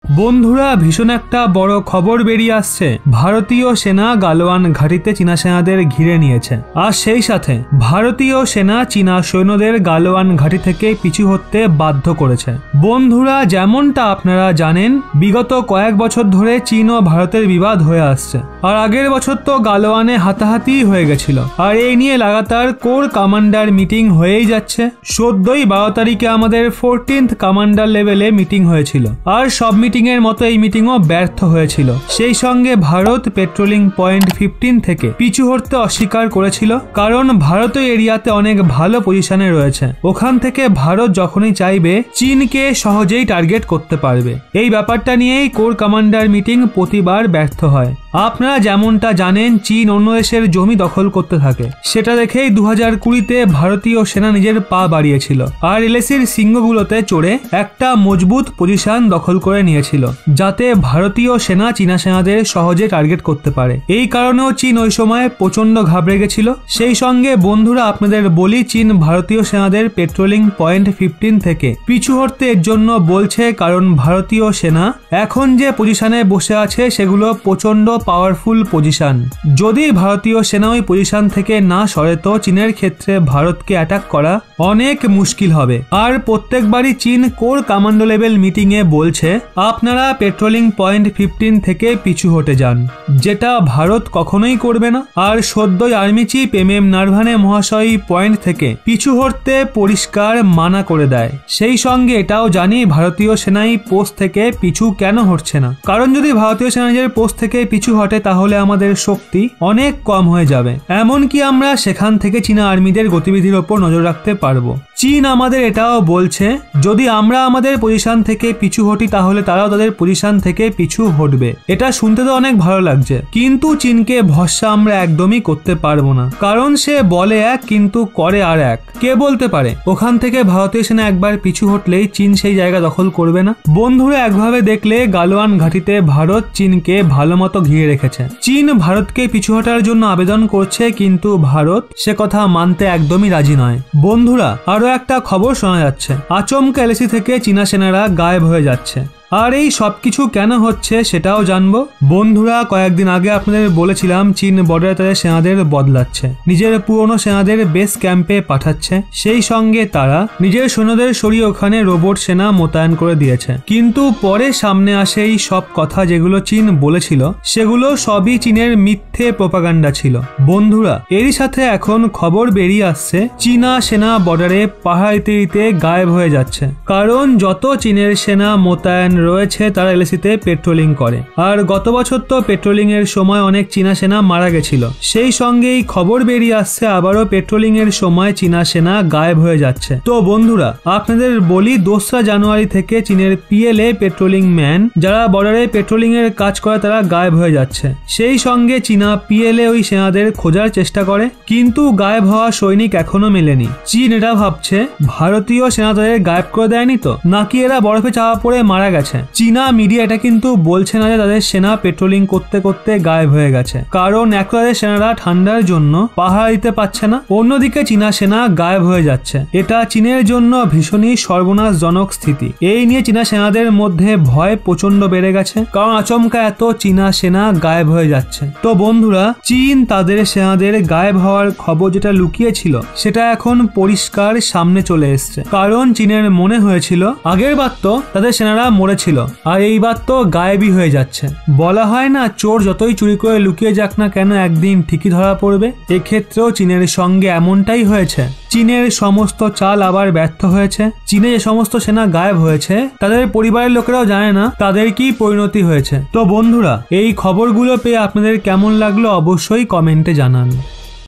বন্ধুরা ভীষণ একটা বড় খবর বেরিয়ে আসছে। ভারতীয় সেনা গালওয়ান ঘাঁটিতে চীনা সেনাদের ঘিরে নিয়েছে, আর সেই সাথে ভারতীয় সেনা চীনা সৈন্যদের গালওয়ান ঘাঁটি থেকে পিছু হটতে বাধ্য করেছে। বন্ধুরা যেমনটা আপনারা জানেন, বিগত কয়েক বছর ধরে চীন ও ভারতের বিবাদ হয়ে আসছে, আর আগের বছর তো গালওয়ানে হাতাহাতি হয়ে গেছিল। আর এই নিয়ে লাগাতার কোর কমান্ডার মিটিং হয়েই যাচ্ছে। 14-12 তারিখে আমাদের 14th কমান্ডার লেভেলে মিটিং হয়েছিল, আর সব মিটিং এর মতো এই মিটিংও ব্যর্থ হয়েছিল। সেই সঙ্গে ভারত পেট্রোলিং পয়েন্ট 15 থেকে পিছু হটতে অস্বীকার করেছিল, কারণ ভারত এরিয়াতে অনেক ভালো পজিশনে রয়েছে। ওখান থেকে ভারত যখনই চাইবে চীনকে সহজেই টার্গেট করতে পারবে। এই ব্যাপারটা নিয়েই কোর কমান্ডার মিটিং প্রতিবার ব্যর্থ হয়। আপনারা যেমনটা জানেন, চীন অন্য দেশের জমি দখল করতে থাকে, সেটা দেখেই 2020-তে ভারতীয় সেনা নিজের পা বাড়িয়েছিল, আর এলএসির সিংহগুলোতে চড়ে একটা মজবুত পজিশন দখল করে নিয়েছিল, যাতে ভারতীয় সেনা চীনা সেনাদের সহজে টার্গেট করতে পারে। এই কারণেও চীন ওই সময় প্রচন্ড ঘাবড়ে গেছিল। সেই সঙ্গে বন্ধুরা আপনাদের বলি, চীন ভারতীয় সেনাদের পেট্রোলিং পয়েন্ট 15 থেকে পিছু হটতে এর জন্য বলছে, কারণ ভারতীয় সেনা এখন যে পজিশনে বসে আছে সেগুলো প্রচন্ড পাওয়ারফুল পজিশন। যদি ভারতীয় সেনা ওই পজিশন থেকে না সরে তো চীনের ক্ষেত্রে ভারতকে অ্যাটাক করা অনেক মুশকিল হবে। আর প্রত্যেকবারই চীন কোর কমান্ডো লেভেল মিটিং এ বলছে আপনারা পেট্রোলিং পয়েন্ট 15 থেকে পিছু হটে যান, যেটা ভারত কখনোই করবে না। আর সদ্যই আর্মি চিফ MM নারভানে মহাশয় পয়েন্ট থেকে পিছু হটতে পরিষ্কার মানা করে দেয়। সেই সঙ্গে এটাও জানি ভারতীয় সেনাই পোস্ট থেকে পিছু কেন হটছে না, কারণ যদি ভারতীয় সেনা নিজের পোস্ট থেকে পিছু হটে তাহলে আমাদের শক্তি অনেক কম হয়ে যাবে। এমনকি আমরা সেখান থেকে চীনা আর্মিদের গতিবিধির ওপর নজর রাখতে পারবো। চীন আমাদের এটাও বলছে, যদি আমরা আমাদের পজিশন থেকে পিছু হটি তাহলে তারাও তাদের পজিশন থেকে পিছু হটবে। এটা শুনতে তো অনেক ভালো লাগছে, কিন্তু চীনকে ভরসা আমরা একদমই করতে পারবো না, কারণ সে বলে এক কিন্তু করে আর এক। কে বলতে পারে ওখান থেকে ভারতীয় সেনা একবার পিছু হটলেই চীন সেই জায়গা দখল করবে না। বন্ধুরা একভাবে দেখলে গালওয়ান ঘাঁটিতে ভারত চীনকে ভালো মতো ঘিরে রেখেছে। চীন ভারতকে পিছু হটার জন্য আবেদন করছে, কিন্তু ভারত সে কথা মানতে একদমই রাজি নয়। বন্ধুরা আরো একটা খবর শোনা যাচ্ছে, আচমকা এলএসি থেকে চীনা সেনারা গায়েব হয়ে যাচ্ছে। আর এই সবকিছু কেন হচ্ছে সেটাও জানবো। বন্ধুরা কয়েকদিন আগে আপনাদের বলেছিলাম চীন বর্ডারে তাদের সেনাদের বদলাচ্ছে, নিজের পুরনো সেনাদের বেস ক্যাম্পে পাঠাচ্ছে। সেই সঙ্গে তারা নিজের সৈন্যদের সরিয়ে ওখানে রোবট সেনা মোতায়েন করে দিয়েছে। কিন্তু পরে সামনে আসে এই সব কথা যেগুলো চীন বলেছিল সেগুলো সবই চীনের মিথ্যে প্রোপাগান্ডা ছিল। বন্ধুরা এরই সাথে এখন খবর বেরিয়ে আসছে চীনা সেনা বর্ডারে পাহাড় দিতে গায়েব হয়ে যাচ্ছে, কারণ যত চীনের সেনা মোতায়েন রয়েছে তারা এলএসিতে পেট্রোলিং করে। আর গত বছর তো পেট্রোলিং এর সময় অনেক চীনা সেনা মারা গেছিল। সেই সঙ্গে এই খবর বেরিয়ে আসছে আবারও পেট্রোলিং এর সময় চীনা সেনা গায়েব হয়ে যাচ্ছে। তো বন্ধুরা আপনাদের বলি, 2রা জানুয়ারি থেকে চীনের PLA পেট্রোলিং ম্যান যারা বর্ডারে পেট্রোলিং এর কাজ করে তারা গায়েব হয়ে যাচ্ছে। সেই সঙ্গে চীনা PLA ওই সেনাদের খোঁজার চেষ্টা করে, কিন্তু গায়েব হওয়া সৈনিক এখনো মেলেনি। চীন এটা ভাবছে ভারতীয় সেনা তাদের গায়েব করে দেয়নি তো, নাকি এরা বরফে চাপা পড়ে মারা গেছে। চীনা মিডিয়া এটা কিন্তু বলছে না যে তাদের সেনা পেট্রোলিং করতে করতে গায়েব হয়ে গেছে, কারণ এক তাদের সেনারা ঠান্ডার জন্য পাহারা দিতে পারছে না, অন্যদিকে চীনা সেনা গায়েব হয়ে যাচ্ছে। এটা চীনের জন্য ভীষণই সর্বনাশজনক স্থিতি। এই নিয়ে চীনা সেনাদের মধ্যে ভয় প্রচন্ড বেড়ে গেছে, কারণ আচমকা এত চীনা সেনা গায়েব হয়ে যাচ্ছে। তো বন্ধুরা চীন তাদের সেনাদের গায়েব হওয়ার খবর যেটা লুকিয়েছিল সেটা এখন পরিষ্কার সামনে চলে এসছে, কারণ চীনের মনে হয়েছিল আগের বার তো তাদের সেনারা মরেছিল, আর এইবার তো গায়েবই হয়ে যাচ্ছে। বলা হয় না, চোর যতই চুরি করে লুকিয়ে যাক না কেন একদিন ঠিকই ধরা পড়বে। এক্ষেত্রেও চীনের সঙ্গে এমনটাই হয়েছে। চীনের সমস্ত চাল আবার ব্যর্থ হয়েছে। চীনে যে সমস্ত সেনা গায়েব হয়েছে তাদের পরিবারের লোকেরাও জানে না তাদের কি পরিণতি হয়েছে। তো বন্ধুরা এই খবরগুলো পেয়ে আপনাদের কেমন লাগলো অবশ্যই কমেন্টে জানান।